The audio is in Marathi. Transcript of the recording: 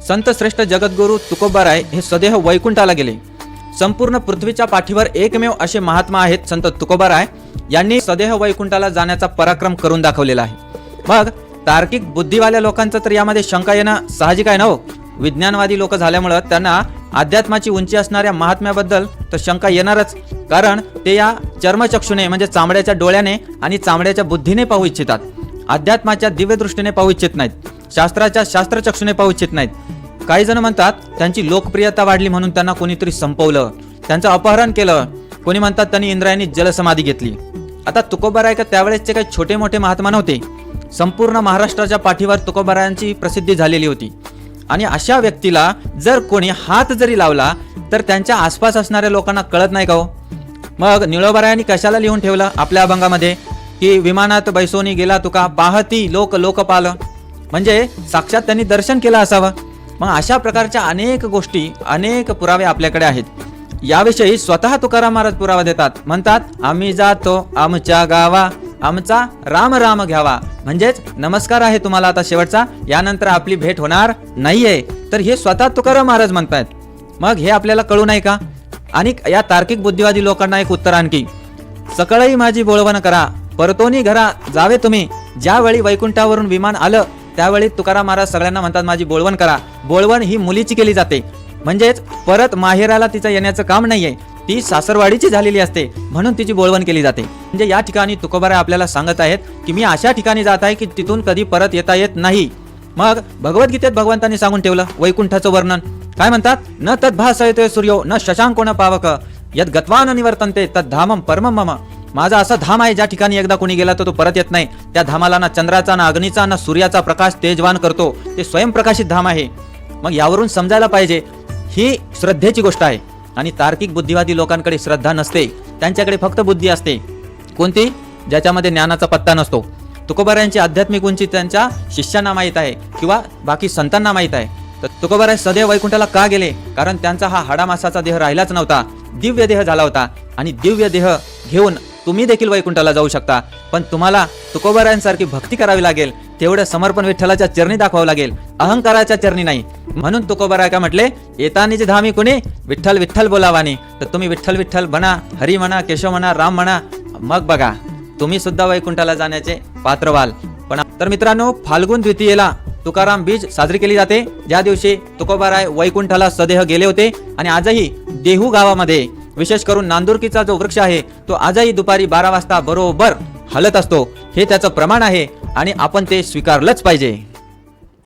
संत श्रेष्ठ जगद्गुरू तुकोबाराय हे सदेह वैकुंठाला गेले। संपूर्ण पृथ्वीच्या पाठीवर एकमेव असे महात्मा आहेत संत तुकोबाराय यांनी सदेह वैकुंठाला जाण्याचा पराक्रम करून दाखवलेला आहे। मग तार्किक बुद्धीवाल्या लोकांचं तर यामध्ये शंका येणं साहजिक आहे ना हो। विज्ञानवादी लोक झाल्यामुळे त्यांना अध्यात्माची उंची असणाऱ्या महात्म्याबद्दल तर शंका येणारच, कारण ते या चर्मचक्षुने म्हणजे चामड्याच्या डोळ्याने आणि चामड्याच्या बुद्धीने पाहू इच्छितात। अध्यात्माच्या दिव्य दृष्टीने पाहू इच्छित नाहीत, शास्त्राच्या शास्त्रचक्षुने पाहू इच्छित नाहीत। काही जण म्हणतात त्यांची लोकप्रियता वाढली म्हणून त्यांना कोणीतरी संपवलं, त्यांचं अपहरण केलं, कोणी म्हणतात त्यांनी इंद्रायणी जलसमाधी घेतली। आता तुकोबाराय का त्यावेळेसचे काही छोटे मोठे महात्मा नव्हते, संपूर्ण महाराष्ट्राच्या पाठीवर तुकोबारायांची प्रसिद्धी झालेली होती। आणि अशा व्यक्तीला जर कोणी हात जरी लावला तर त्यांच्या आसपास असणाऱ्या लोकांना कळत नाही का हो। मग निळोबारायांनी कशाला लिहून ठेवलं आपल्या अभंगामध्ये की विमानात बैसोनी गेला तुका पाहती लोक लोकपाल, म्हणजे साक्षात त्यांनी दर्शन केलं असावं। मग अशा प्रकारच्या अनेक गोष्टी, अनेक पुरावे आपल्याकडे आहेत। याविषयी स्वतः तुकाराम महाराज पुरावा देतात, म्हणतात आम्ही जातो आमच्या गावा आमचा राम राम घ्यावा, म्हणजेच नमस्कार आहे तुम्हाला आता शेवटचा, यानंतर आपली भेट होणार नाहीये। तर हे स्वतः तुकाराम महाराज म्हणतायत। मग हे आपल्याला कळू नाही का? आणि या तार्किक बुद्धिवादी लोकांना एक उत्तर आणखी, सकळई माझी बोळवण करा परतोनी घरा जावे तुम्ही। ज्यावेळी वैकुंठावरून विमान आलं त्यावेळी तुकाराम महाराज सगळ्यांना म्हणतात माझी बोळवण करा। बोळवण ही मुलीची केली जाते, म्हणजेच परत माहेराला तिचं येण्याचं काम नाहीये, ती सासरवाडीची झालेली असते म्हणून तिची बोळवण केली जाते। म्हणजे या ठिकाणी तुकोबाराय आपल्याला सांगत आहेत की मी अशा ठिकाणी जात आहे की तिथून कधी परत येता येत नाही। मग भगवद्गीतेत भगवंतांनी सांगून ठेवलं वैकुंठाचं वर्णन, काय म्हणतात, न तद्भासयते सूर्यो न शशांकोन पावक यद गत्वा न निवर्तन्ते तद धामम परमम मम। माझा असं धाम आहे ज्या ठिकाणी एकदा कोणी गेला तर तो परत येत नाही। त्या धामाला ना चंद्राचा ना अग्नीचा ना सूर्याचा प्रकाश तेजवान करतो, ते स्वयंप्रकाशित धाम आहे। मग यावरून समजायला पाहिजे ही श्रद्धेची गोष्ट आहे। आणि तार्किक बुद्धिवादी लोकांकडे श्रद्धा नसते, त्यांच्याकडे फक्त बुद्धी असते, कोणती, ज्याच्यामध्ये ज्ञानाचा पत्ता नसतो। तुकोबारायांची आध्यात्मिक उंची त्यांच्या शिष्यांना माहीत आहे किंवा बाकी संतांना माहीत आहे। तर तुकोबाराय सदैव वैकुंठाला का गेले? कारण त्यांचा हा हाडामासाचा देह राहिलाच नव्हता, दिव्य देह झाला होता। आणि दिव्य देह घेऊन तुम्ही देखील वैकुंठाला जाऊ शकता, पण तुम्हाला तुकोबारायांसारखी भक्ती करावी लागेल, तेवढं समर्पण विठ्ठलाच्या चरणी दाखवावं लागेल, अहंकाराच्या चरणी नाही। म्हणून तुकोबाराय का म्हटले, येतानीच धामी कुणी विठ्ठल विठ्ठल बोलावानी। तर तुम्ही विठ्ठल विठ्ठल म्हणा, हरी म्हणा, केशव म्हणा, राम म्हणा, मग बघा तुम्ही सुद्धा वैकुंठाला जाण्याचे पात्र व्हाल। पण तर मित्रांनो, फाल्गुन द्वितीयेला तुकाराम बीज साजरी केली जाते, ज्या दिवशी तुकोबाराय वैकुंठाला सदेह गेले होते। आणि आजही देहू गावामध्ये विशेष करून नांदुरकीचा जो वृक्ष आहे तो आजही दुपारी 12 वाजता बरोबर हलत असतो, हे त्याचं प्रमाण आहे आणि आपण ते स्वीकारलंच पाहिजे।